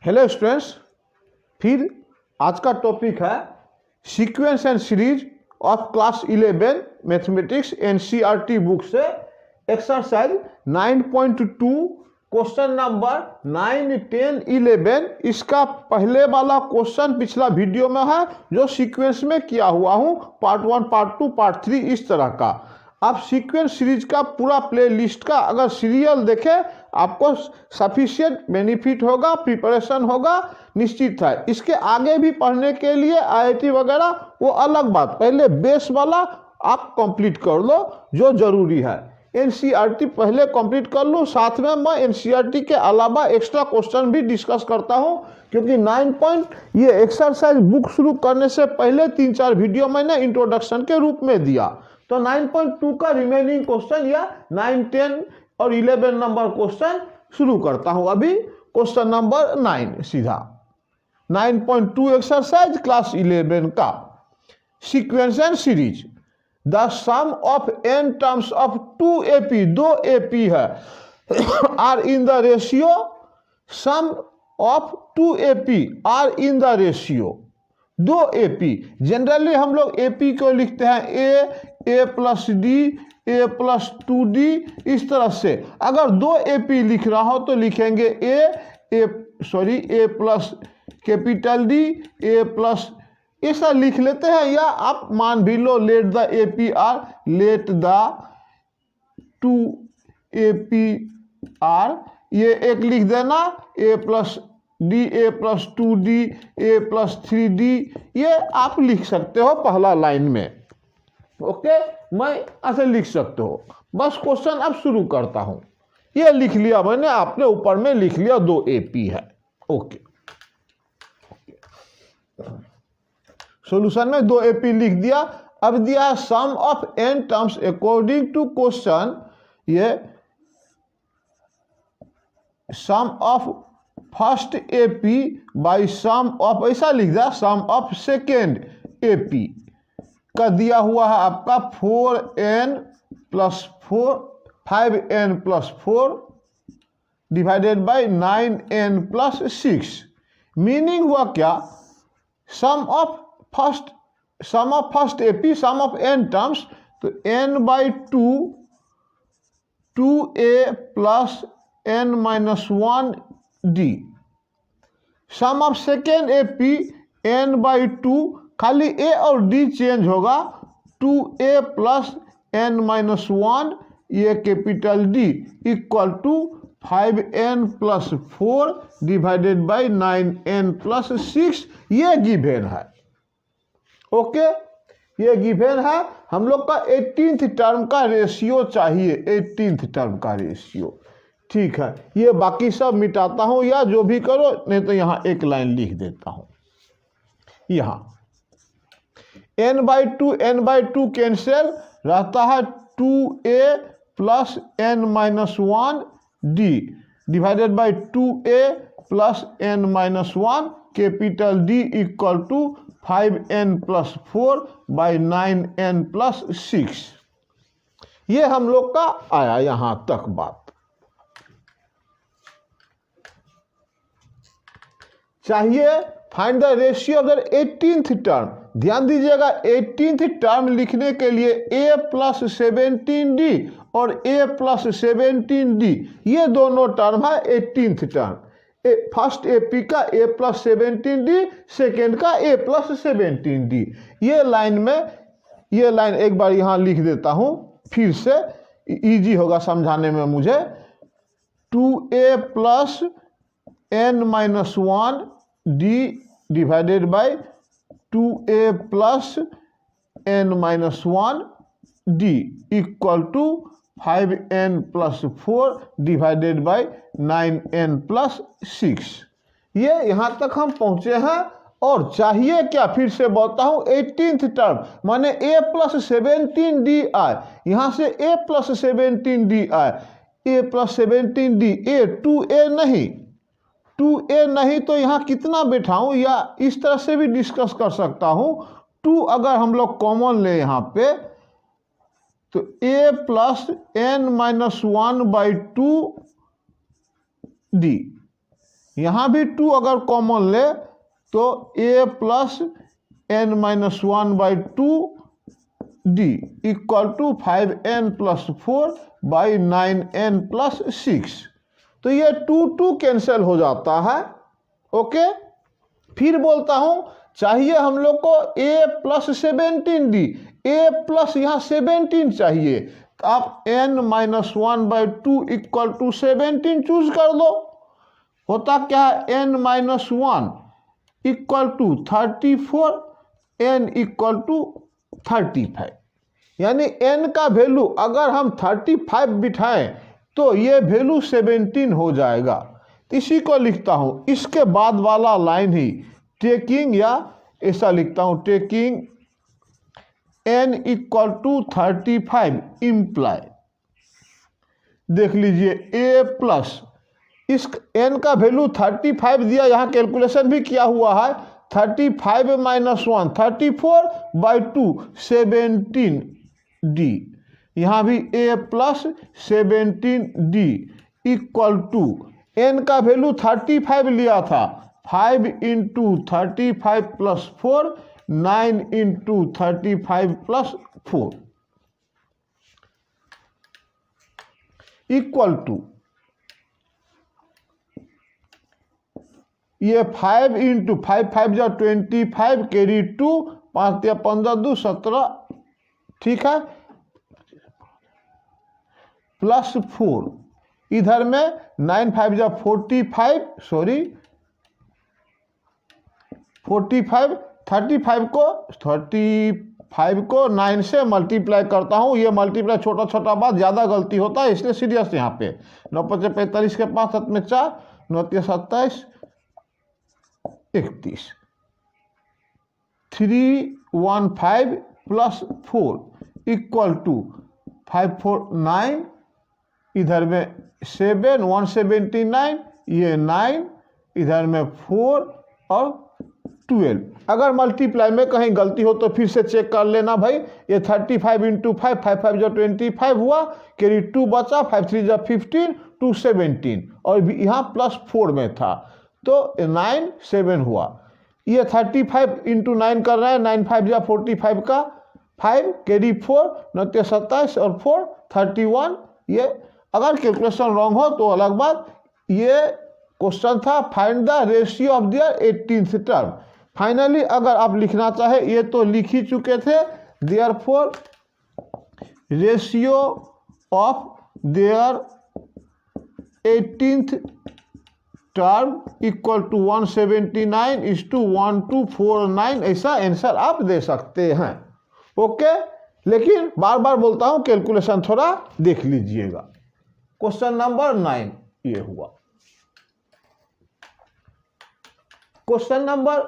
Hello students, फिर आज का टॉपिक है sequence and series of class 11 mathematics NCERT book से एक्सरसाइज 9.2 क्वेश्चन नंबर 9, 10, 11। इसका पहले वाला क्वेश्चन पिछला वीडियो में है जो सीक्वेंस में किया हुआ हूँ, पार्ट 1, पार्ट 2, पार्ट 3 इस तरह का। आप सीक्वेंस सीरीज का पूरा प्ले लिस्ट का अगर सीरियल देखें आपको सफिशिएंट बेनिफिट होगा, प्रिपरेशन होगा, निश्चित है। इसके आगे भी पढ़ने के लिए आईआईटी वगैरह वो अलग बात, पहले बेस वाला आप कंप्लीट कर लो जो जरूरी है। एनसीईआरटी पहले कंप्लीट कर लो, साथ में मैं एनसीईआरटी के अलावा एक्स्ट्रा क्वेश्चन भी डिस्कस करता हूं, क्योंकि 9 पॉइंट ये एक्सरसाइज बुक शुरू करने से पहले 3-4 वीडियो मैंने इंट्रोडक्शन के रूप में दिया। तो 9.2 का रिमेनिंग क्वेश्चन या 9, 10 और 11 नंबर क्वेश्चन शुरू करता हूं। अभी क्वेश्चन नंबर 9 सीधा 9.2 एक्सरसाइज क्लास 11 का sequence and series. The sum of n terms of 2 AP, 2 AP है, are in the ratio, sum of 2 AP are in the ratio 2 AP। Generally हम लोग AP को लिखते हैं a plus D, a plus 2d, इस तरह से। अगर 2 AP लिख रहा हो तो लिखेंगे a plus capital D, a plus, ऐसा लिख लेते हैं। या आप मान भी लो let the AP are, let the 2 AP are, ये एक लिख देना a plus D, a plus 2d, a plus 3d, ये आप लिख सकते हो पहला लाइन में। ओके, मैं ऐसे लिख सकते हो। बस क्वेश्चन अब शुरू करता हूं। ये लिख लिया मैंने, आपने ऊपर में लिख लिया 2 AP है। ओके, सॉल्यूशन में 2 AP लिख दिया। अब दिया sum of n terms according to question, ये sum of first AP by sum of, ऐसा लिख दिया सम ऑफ सेकेंड AP का दिया हुआ है आपका 4n plus 4, 5n plus 4 divided by 9n plus 6। Meaning हुआ क्या, sum of first AP, sum of n terms, तो n by 2, 2a plus n minus 1d। Sum of second AP n by 2, खाली a और d change होगा, 2a plus n minus 1, ये capital D equal to 5n plus 4 divided by 9n plus 6। ये given है। Okay, ये given है। हम लोग का 18th टर्म का रेशियो चाहिए, 18th टर्म का रेशियो। ठीक है, ये बाकी सब मिटाता हूं या जो भी करो, नहीं तो यहां एक लाइन लिख देता हूं। यहां n बाई 2 कैंसिल, रहता है 2a plus n minus 1d divided by 2a plus n minus 1 capital D equal to 5n plus 4 by 9n plus 6। ये हम लोग का आया यहां तक बात। चाहिए find the ratio of the 18th term. ध्यान दीजिएगा, 18th टर्म लिखने के लिए a प्लस 17d और a प्लस 17d, ये दोनों टर्म है 18th टर्म। फर्स्ट AP का a प्लस 17d, सेकेंड का a प्लस 17d। ये लाइन में, ये लाइन एक बार यहां लिख देता हूं, फिर से इजी होगा समझाने में मुझे। 2a plus n minus 1d divided by 2a plus n minus 1d equal to 5n plus 4 divided by 9n plus 6। ये यहां तक हम पहुंचे हैं। और चाहिए क्या, फिर से बोलता हूं, 18th टर्म माने a प्लस 17d आए, यहां से a प्लस 17d आए, a plus 17d, a 2a नहीं, 2a नहीं तो यहाँ कितना बैठाऊं, या इस तरह से भी डिस्कस कर सकता हूं। 2 अगर हम लोग कॉमन ले यहाँ पे, तो a plus n minus 1 by 2d यहाँ भी 2 अगर कॉमन ले तो a plus n minus 1/2 d equal to 5n plus 4 by 9n plus 6। तो ये 2 कैंसिल हो जाता है। ओके, फिर बोलता हूं चाहिए हम लोग को a plus 17d, a plus यहाँ 17 चाहिए, तो आप n minus 1/2 equal to 17 choose कर दो। होता क्या है, n minus 1 equal to 34, n equal to 35। यानी n का वैल्यू अगर हम 35 बिठाएं तो ये वैल्यू 17 हो जाएगा। इसी को लिखता हूं, इसके बाद वाला लाइन ही टेकिंग, या ऐसा लिखता हूं taking n equal to 35 imply. देख लीजिए a प्लस इस n का वैल्यू 35 दिया, यहाँ कैलकुलेशन भी किया हुआ है। 35 माइनस 1 34/2 17d, यहाँ भी a plus 17d equal to n का वैल्यू 35 लिया था, 5 into 35 plus 4 9 into 35 plus 4 equal to ये 5 इंटू 5 5 जा 25 कैरी 2 5 या 15 2 17, ठीक है, प्लस 4 इधर में 9 5 जा 45, सॉरी 45 35 को 9 से मल्टीप्लाई करता हूँ। ये मल्टीप्लाई छोटा छोटा बात, ज़्यादा गलती होता है इसलिए सीरियस यहाँ पे। 9 5 45 के 5 7 में 4 9 27 31 315 प्लस 4 इक्वल टू 5 4 9, इधर में 7 179, ये 9 इधर में 4 और 12। अगर मल्टीप्लाई में कहीं गलती हो तो फिर से चेक कर लेना भाई। ये 35 इंटू 5 5 5 जो 25 हुआ, कैरी 2 बचा, 5 3 जो 15 2 17, और यहाँ प्लस 4 में था तो 9 7 हुआ। ये 35 इंटू 9 कर रहे हैं, 9 5 या 45 का 5 कैरी 4 9 27 और 4 31। ये अगर कैलकुलेशन रॉन्ग हो तो अलग बात। ये क्वेश्चन था find the ratio of their 18th term. Finally अगर आप लिखना चाहे, ये तो लिख ही चुके थे, therefore ratio of their 18th term equal to 179:1249, ऐसा आंसर आप दे सकते हैं। ओके, लेकिन बार बार बोलता हूं कैलकुलेशन थोड़ा देख लीजिएगा। क्वेश्चन नंबर 9 ये हुआ। क्वेश्चन नंबर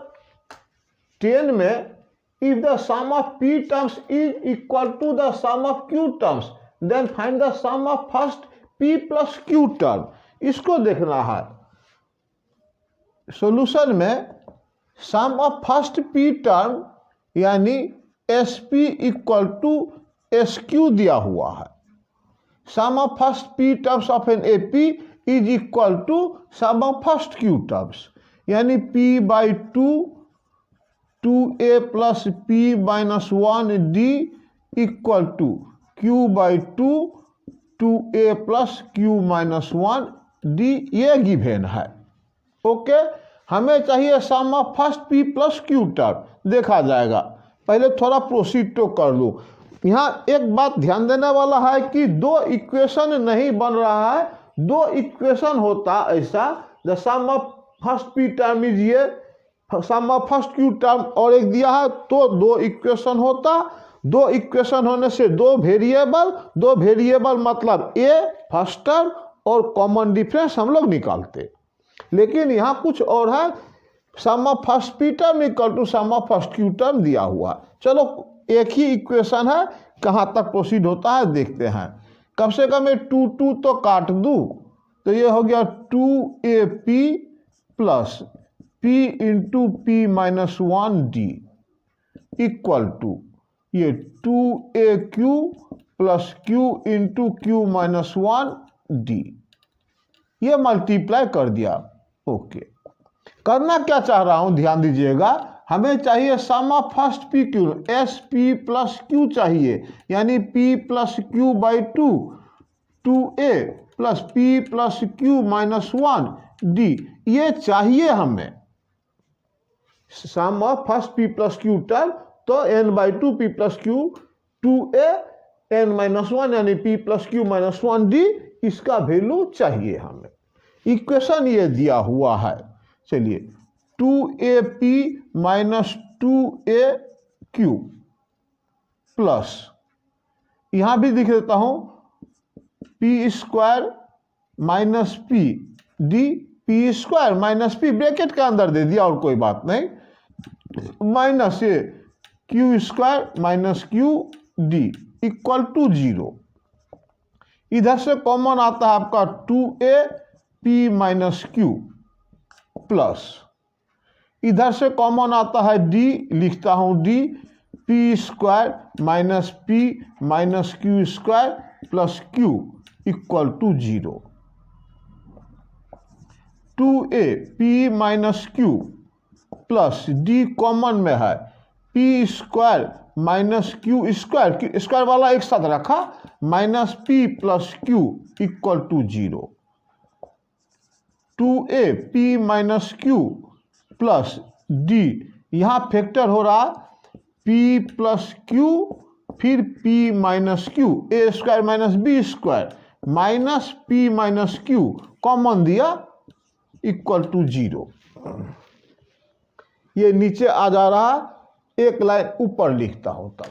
10 में if the sum of p terms is equal to the sum of q terms then find the sum of first p plus q term. इसको देखना है। सॉल्यूशन में sum of first p term यानी sp equal to sq दिया हुआ है। Sum of first p terms of an ap is equal to sum of first q terms, यानी p/2 2a plus p minus 1d equal to q/2 2a plus q minus 1d, ये given है। Okay, हमें चाहिए sum of first p plus q term. देखा जाएगा, पहले थोड़ा proceed तो कर लूँ। यहाँ एक बात ध्यान देने वाला है कि दो इक्वेशन नहीं बन रहा है। दो इक्वेशन होता ऐसा, the sum of first p term is ये, sum of first q term और एक दिया है, तो दो इक्वेशन होता। दो इक्वेशन होने से दो वेरिएबल मतलब a फर्स्ट टर्म और कॉमन डिफरेंस हम लोग निकालते। लेकिन यहाँ कुछ और है, sum of first p term equal to sum of first q term दिया हुआ। चलो एक ही इक्वेशन है, कहाँ तक प्रोसीड होता है देखते हैं। कम से कम 2 तो काट दूँ, तो ये हो गया 2ap plus p into p minus 1d equal to ये 2aq plus q into q minus 1d। ये मल्टीप्लाई कर दिया। ओके, करना क्या चाह रहा हूं ध्यान दीजिएगा, हमें चाहिए sum of first P Q, S P plus Q चाहिए, यानी P plus Q by two, two A plus P plus Q minus one D, ये चाहिए हमें sum of first P plus Q term, तो N by two P plus Q two A N minus one यानी P plus Q minus one D, इसका value चाहिए हमें। Equation ये दिया हुआ है, चलिए 2AP माइनस 2AQ प्लस, यहां भी लिख देता हूं p square minus p d, P square minus p bracket के अंदर दे दिया और कोई बात नहीं, minus a q square minus q d equal to 0। इधर से कॉमन आता है आपका 2AP माइनस क्यू प्लस, इधर से कॉमन आता है डी, लिखता हूं D P square minus P minus Q square plus Q equal to 0। 2A P minus Q plus D common में है P square minus Q square, square वाला एक साथ रखा, minus P plus Q equal to 0। 2A P minus Q plus D, यहां factor हो रहा P plus Q फिर P minus Q, A square minus B square minus P minus Q common दिया equal to 0। ये नीचे आ जा रहा, एक लाइन ऊपर लिखता हूं तब,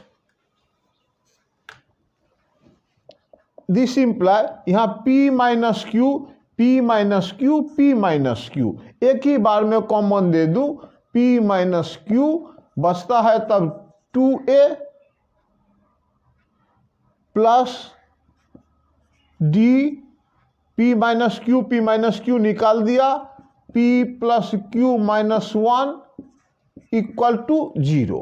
दिस इंप्लाई, यहां P minus Q P minus Q P minus Q, एक ही बार में कॉमन दे दूं, P माइनस क्यू बचता है तब 2A plus d, P minus q निकाल दिया, P plus Q minus 1 equal to 0।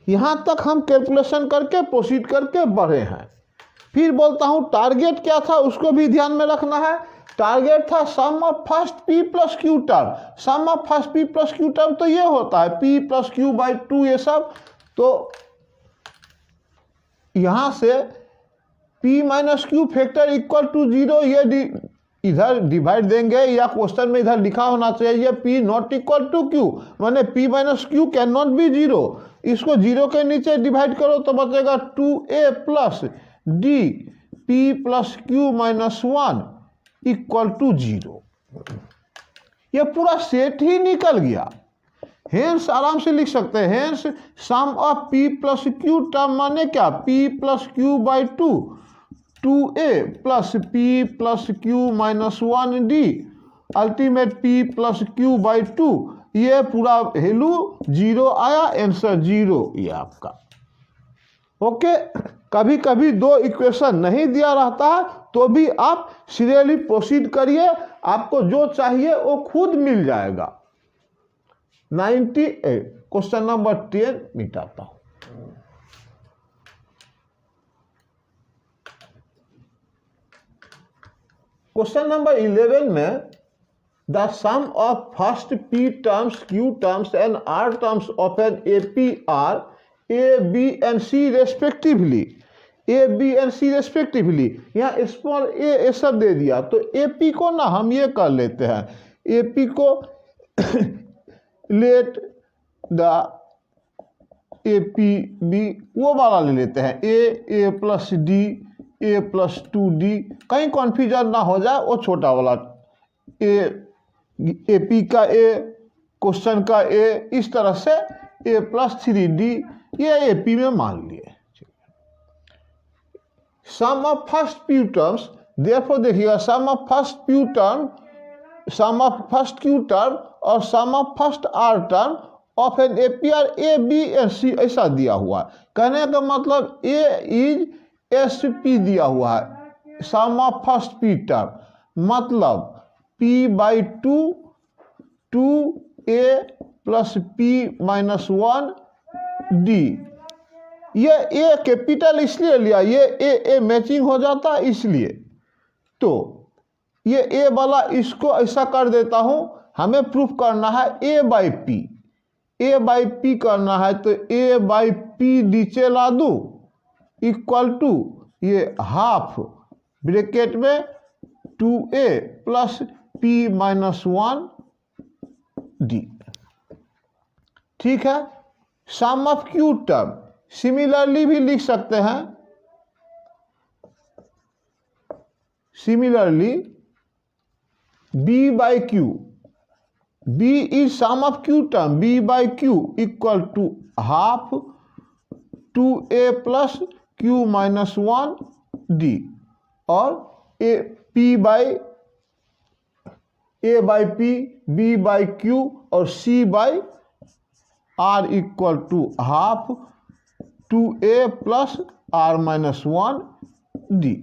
यहां तक हम कैलकुलेशन करके प्रोसीड करके बढ़े हैं। फिर बोलता हूं टारगेट क्या था, उसको भी ध्यान में रखना है। टारगेट था sum of first P plus Q term, sum of first P plus Q term तो ये होता है P plus Q by two, ये सब, तो यहां से P minus Q factor equal to 0, ये इधर डिवाइड देंगे, या क्वेश्चन में इधर लिखा होना चाहिए P not equal to q, माने P minus q can not be 0, इसको 0 के नीचे डिवाइड करो तो बचेगा 2A plus d P plus Q minus 1 equal to 0। ये पूरा सेट ही निकल गया। हेंस आराम से लिख सकते हैं, hence sum of P plus Q term माने क्या, P plus Q by 2, 2A plus P plus Q minus 1 d, ultimate P plus Q by 2, ये पूरा वैल्यू 0 आया, आंसर 0 ये आपका। ओके, कभी कभी दो इक्वेशन नहीं दिया रहता है तो भी आप सीरियली प्रोसीड करिए, आपको जो चाहिए वो खुद मिल जाएगा। 98 क्वेश्चन नंबर 10 मिटाता हूं। क्वेश्चन नंबर 11 में the sum of first P terms Q terms and R terms of an AP are A B and C respectively, A B and C respectively, यहाँ स्मॉल a सब दे दिया, तो AP को ना हम ये कर लेते हैं, AP को लेट द AP B वो वाला ले लेते हैं, A plus D A plus 2D, कहीं कॉन्फ्यूजन ना हो जाए, वो छोटा वाला AP का A, क्वेश्चन का A, इस तरह से A प्लस 3D ये AP में मान लिए। Sum of first P terms, therefore देखिएगा sum of first Q term, sum of first Q term और sum of first R term of an AP are A B and C ऐसा दिया हुआ है। कहने का मतलब A इज SP दिया हुआ है, sum of first P term मतलब P by 2 2A plus P minus 1 D, ये A कैपिटल इसलिए लिया, ये A मैचिंग हो जाता है इसलिए। तो ये ए वाला इसको ऐसा कर देता हूं, हमें प्रूफ करना है A by P, A by P करना है तो ए बाई पी नीचे ला दूं इक्वल टू ये हाफ ब्रैकेट में 2a plus p minus 1 d। ठीक है, sum of Q term similarly भी लिख सकते हैं, similarly b by Q, b is sum of Q term, b by Q equal to half 2a plus q minus 1 d और a p by P, b by q और c बाई r equal to half 2a plus r minus 1 d।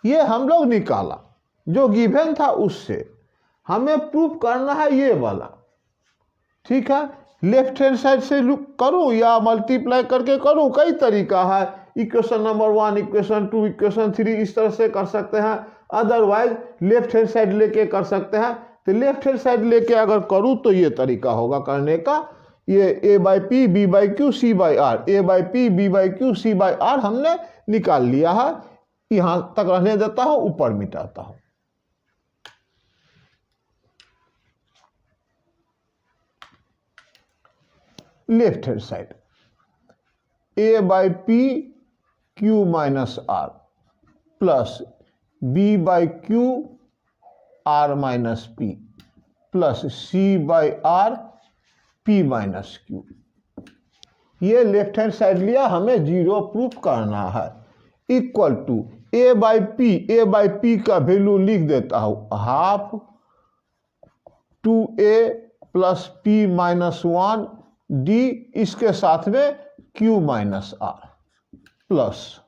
ये हम लोग निकाला जो given था उससे, हमें प्रूफ करना है ये वाला। ठीक है, लेफ्ट हैंड साइड से करूं या मल्टीप्लाई करके करूं, कई तरीका है, इक्वेशन नंबर 1, इक्वेशन 2, इक्वेशन 3 इस तरह से कर सकते हैं, अदरवाइज लेफ्ट हैंड साइड लेके कर सकते हैं। तो लेफ्ट हैंड साइड लेके अगर करूं तो ये तरीका होगा करने का, ये A by P B by Q C by R, A by P B by Q C by R हमने निकाल लिया है, यहां तक रहने देता हूं, ऊपर मिटाता हूं। Left hand side a by p q minus r plus b by q r minus P plus c by r p minus q. ये लेफ्ट हैंड साइड लिया, हमें जीरो प्रूफ करना है, equal to a by p का value लिख देता हूं half 2a plus p minus 1 d, इसके साथ में q minus r plus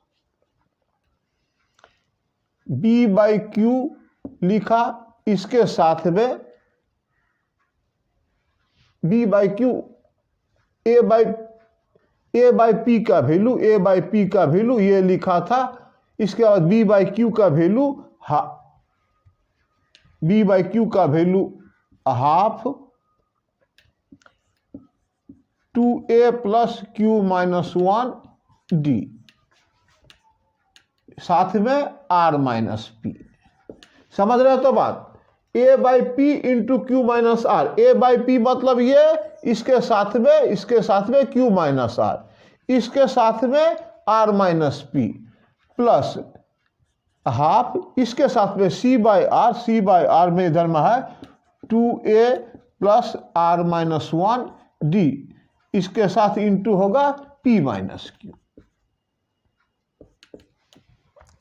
b by q लिखा, इसके साथ में b by Q A by p का वैल्यू, ए बाई पी का वैल्यू ये लिखा था, इसके बाद b बाई क्यू का वैल्यू b बाई क्यू का value half 2a plus Q minus 1 D, साथ में r माइनस पी। समझ रहे हो तो बात, a by p into q minus r, A by p मतलब ये, इसके साथ में q माइनस आर, इसके साथ में r minus P plus half, इसके साथ में c बाई आर में इधर में है 2a plus r minus 1 d, इसके साथ इंटू होगा p माइनस क्यू।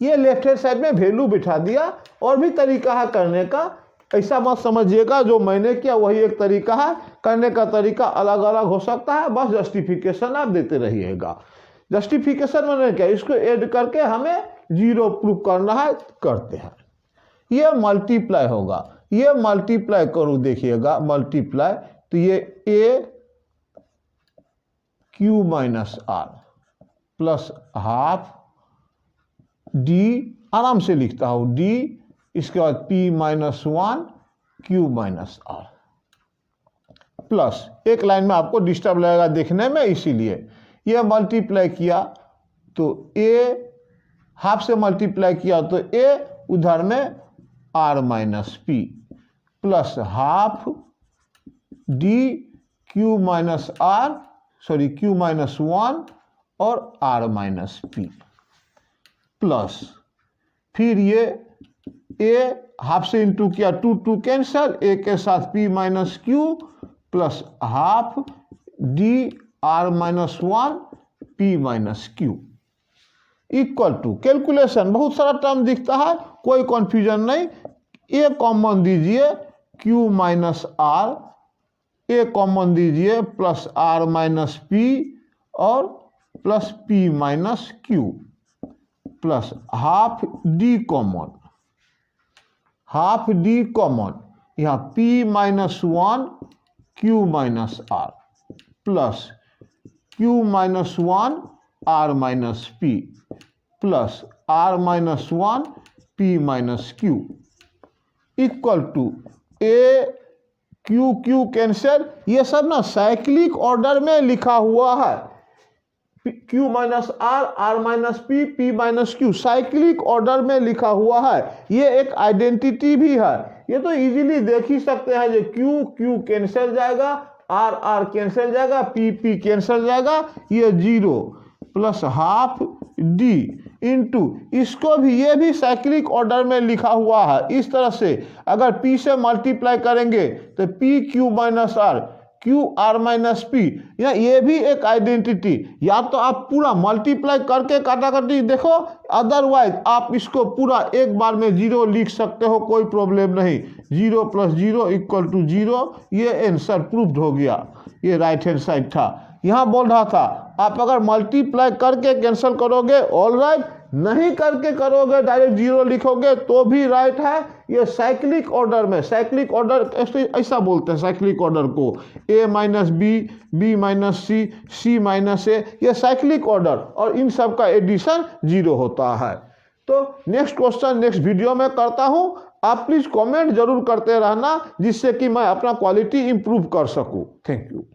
ये लेफ्ट हैंड साइड में वैल्यू बिठा दिया, और भी तरीका है करने का, ऐसा मत समझिएगा जो मैंने किया वही एक तरीका है, करने का तरीका अलग अलग हो सकता है, बस जस्टिफिकेशन आप देते रहिएगा। जस्टिफिकेशन मैंने क्या, इसको ऐड करके हमें जीरो प्रूफ करना है, करते हैं। ये मल्टीप्लाई होगा, ये मल्टीप्लाई करूं, देखिएगा मल्टीप्लाई, तो ये a q minus r plus half d, आराम से लिखता हूं डी, इसके बाद p minus 1 q minus r plus, एक लाइन में आपको डिस्टर्ब लगेगा देखने में, इसीलिए ये मल्टीप्लाई किया तो a, हाफ से मल्टीप्लाई किया तो a, उधर में r minus P plus half d q minus r, sorry q minus 1 और r माइनस पी प्लस, फिर ये a हाफ से इंटू किया, 2 कैंसल, a के साथ p minus Q plus half d r minus 1 p minus q equal to, calculation बहुत सारा term दिखता है, कोई कंफ्यूजन नहीं, a कॉमन दीजिए q minus r, a common दीजिए प्लस r माइनस p और plus p minus Q plus half d common, half d common, यहाँ p minus 1 q minus r plus q minus 1 r minus p plus r minus 1 p minus q equal to a q q cancel, ये सब ना cyclic order में लिखा हुआ है। Q minus r, r minus p, p minus q, cyclic order में लिखा हुआ है। ये एक आइडेंटिटी भी है, ये तो इजीली देख ही सकते हैं। जो Q Q कैंसिल जाएगा, आर आर कैंसिल जाएगा, पी पी कैंसिल जाएगा, ये 0 प्लस हाफ डी इंटू, इसको भी, ये भी साइक्लिक ऑर्डर में लिखा हुआ है। इस तरह से अगर P से मल्टीप्लाई करेंगे तो P Q minus r, q r minus p, या ये भी एक आइडेंटिटी। या तो आप पूरा मल्टीप्लाई करके काटाकाटी देखो, अदरवाइज आप इसको पूरा एक बार में 0 लिख सकते हो, कोई प्रॉब्लम नहीं। 0 प्लस 0 इक्वल टू 0, ये आंसर प्रूव्ड हो गया। ये राइट हैंड साइड था। यहाँ बोल रहा था आप अगर मल्टीप्लाई करके कैंसिल करोगे ऑल राइट, नहीं करके करोगे डायरेक्ट 0 लिखोगे तो भी राइट है। ये साइक्लिक ऑर्डर में, साइक्लिक ऑर्डर ऐसा बोलते हैं साइक्लिक ऑर्डर को, ए माइनस बी, बी माइनस सी, सी माइनस ए, ये साइक्लिक ऑर्डर, और इन सब का एडिशन 0 होता है। तो नेक्स्ट क्वेश्चन नेक्स्ट वीडियो में करता हूँ। आप प्लीज़ कमेंट जरूर करते रहना, जिससे कि मैं अपना क्वालिटी इंप्रूव कर सकूँ। Thank you.